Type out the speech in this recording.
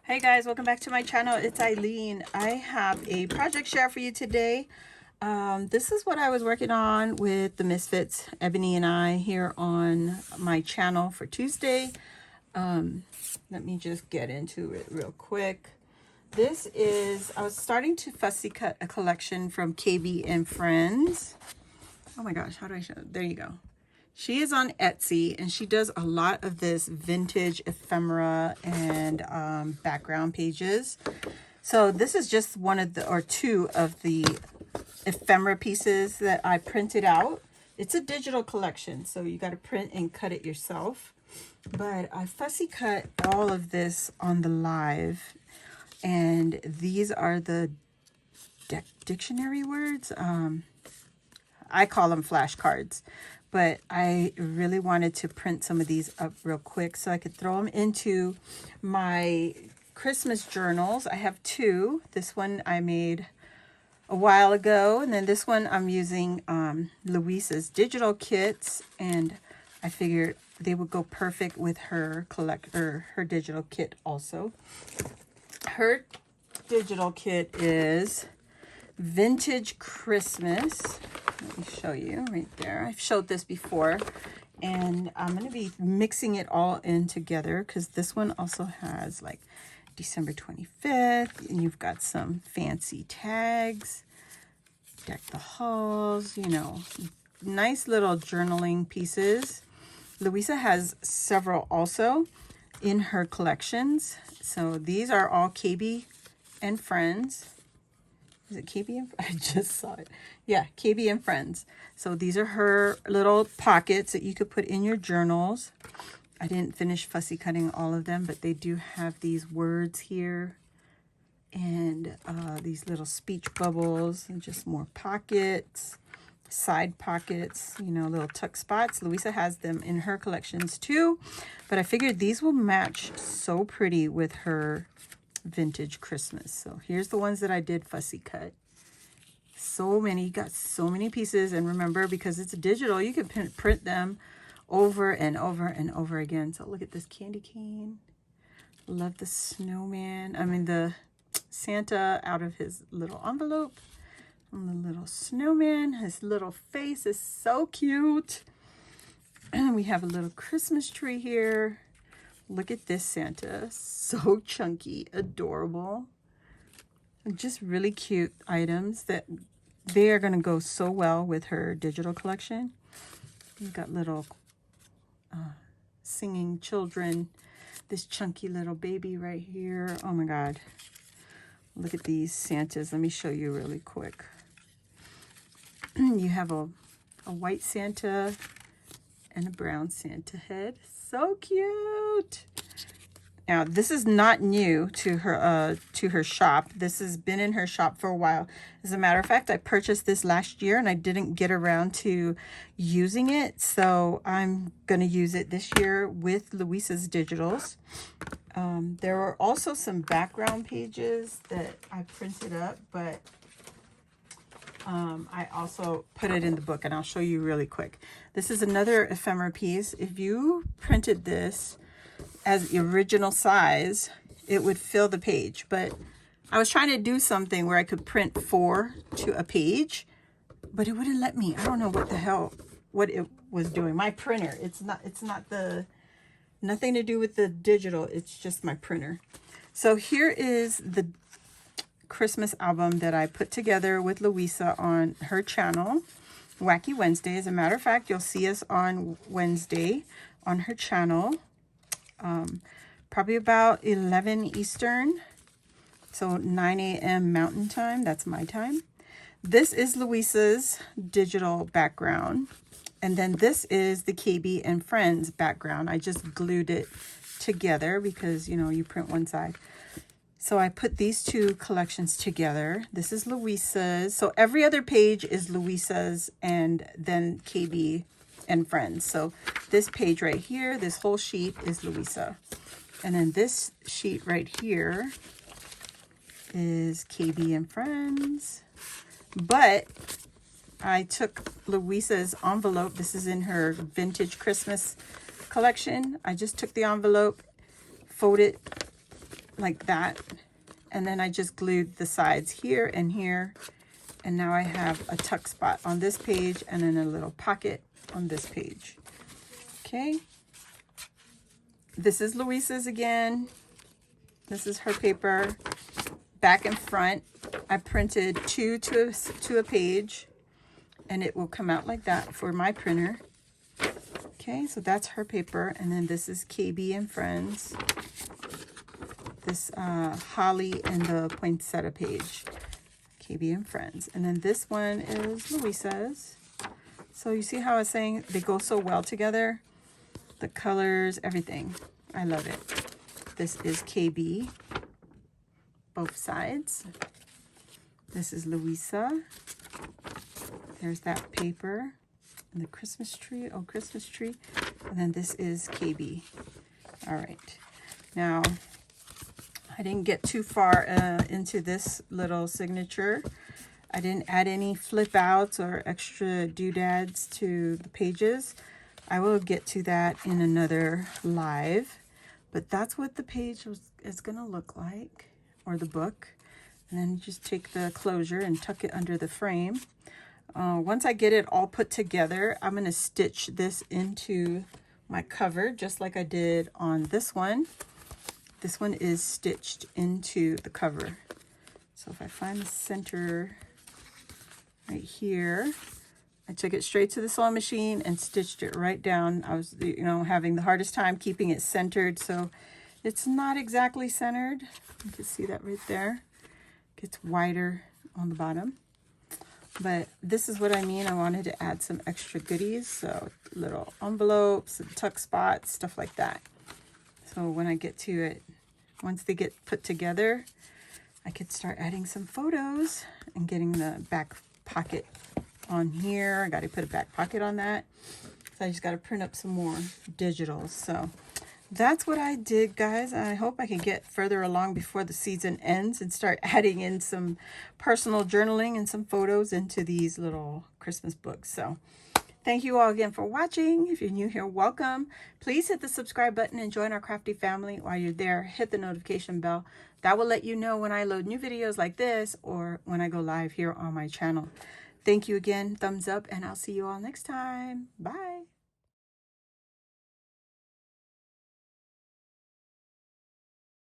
Hey guys, welcome back to my channel. It's Eileen. I have a project share for you today. This is what I was working on with the Misfits, Ebony and I, here on my channel for Tuesday. Let me just get into it real quick. This is, I was starting to fussy cut a collection from KB and Friends. Oh my gosh, how do I show it? There you go. She is on Etsy and she does a lot of this vintage ephemera and background pages. So this is just one of the, or two of the ephemera pieces that I printed out. It's a digital collection, so you got to print and cut it yourself. But I fussy cut all of this on the live. And these are the dictionary words. I call them flashcards. But I really wanted to print some of these up real quick so I could throw them into my Christmas journals. I have two. This one I made a while ago, and then this one I'm using Louisa's digital kits, and I figured they would go perfect with her her digital kit also. Her digital kit is Vintage Christmas. Let me show you right there. I've showed this before, and I'm going to be mixing it all in together because this one also has like December 25th, and you've got some fancy tags, deck the halls, you know, nice little journaling pieces. Louisa has several also in her collections. So these are all KB and Friends. Is it KB and I just saw it. Yeah, KB and Friends. So these are her little pockets that you could put in your journals. I didn't finish fussy cutting all of them, but they do have these words here and these little speech bubbles and just more pockets, side pockets, you know, little tuck spots. Louisa has them in her collections too, but I figured these will match so pretty with her Vintage Christmas. So here's the ones that I did fussy cut. So many, got so many pieces, and remember, because it's digital, you can print them over and over and over again. So look at this candy cane. Love the snowman. I mean the Santa out of his little envelope. And the little snowman, his little face is so cute. And we have a little Christmas tree here. Look at this Santa, so chunky, adorable. And just really cute items that they are going to go so well with her digital collection. You've got little singing children, this chunky little baby right here. Oh my God. Look at these Santas. Let me show you really quick. You have a white Santa and a brown Santa head. So cute. Now, this is not new to her shop. This has been in her shop for a while. As a matter of fact, I purchased this last year and I didn't get around to using it. So I'm going to use it this year with Louisa's digitals. There were also some background pages that I printed up, but I also put it in the book, and I'll show you really quick. This is another ephemera piece. If you printed this as the original size, it would fill the page, but I was trying to do something where I could print 4 to a page, but it wouldn't let me. I don't know what the hell, what it was doing. My printer, it's not nothing to do with the digital. It's just my printer. So here is the Christmas album that I put together with Louisa on her channel, Wacky Wednesday. As a matter of fact, you'll see us on Wednesday on her channel, probably about 11 Eastern, so 9 a.m. Mountain Time. That's my time. This is Louisa's digital background, and then this is the KB and Friends background. I just glued it together because, you know, you print one side. So I put these two collections together. This is Louisa's. So every other page is Louisa's and then KB and Friends. So this page right here, this whole sheet is Louisa. And then this sheet right here is KB and Friends. But I took Louisa's envelope. This is in her Vintage Christmas collection. I just took the envelope, folded like that. And then I just glued the sides here and here. And now I have a tuck spot on this page and then a little pocket on this page. Okay. This is Louisa's again. This is her paper, back and front. I printed two to a page, and it will come out like that for my printer. Okay, so that's her paper, and then this is KB and Friends. This Holly and the poinsettia page, KB and Friends. And then this one is Louisa's. So you see how I was saying they go so well together? The colors, everything. I love it. This is KB, both sides. This is Louisa. There's that paper and the Christmas tree. Oh, Christmas tree. And then this is KB. All right. Now, I didn't get too far into this little signature. I didn't add any flip outs or extra doodads to the pages. I will get to that in another live. But that's what the page is going to look like, or the book. And then just take the closure and tuck it under the frame. Once I get it all put together, I'm going to stitch this into my cover, just like I did on this one. This one is stitched into the cover. So if I find the center right here, I took it straight to the sewing machine and stitched it right down. I was, having the hardest time keeping it centered, so it's not exactly centered. You can see that right there. It gets wider on the bottom. But this is what I mean. I wanted to add some extra goodies, so little envelopes and tuck spots, stuff like that. So when I get to it, once they get put together, I could start adding some photos and getting the back pocket on here. I got to put a back pocket on that. So I just got to print up some more digitals. So that's what I did, guys. I hope I can get further along before the season ends and start adding in some personal journaling and some photos into these little Christmas books. So thank you all again for watching. If you're new here, welcome. Please hit the subscribe button and join our crafty family. While you're there, hit the notification bell. That will let you know when I load new videos like this or when I go live here on my channel. Thank you again. Thumbs up, and I'll see you all next time. Bye.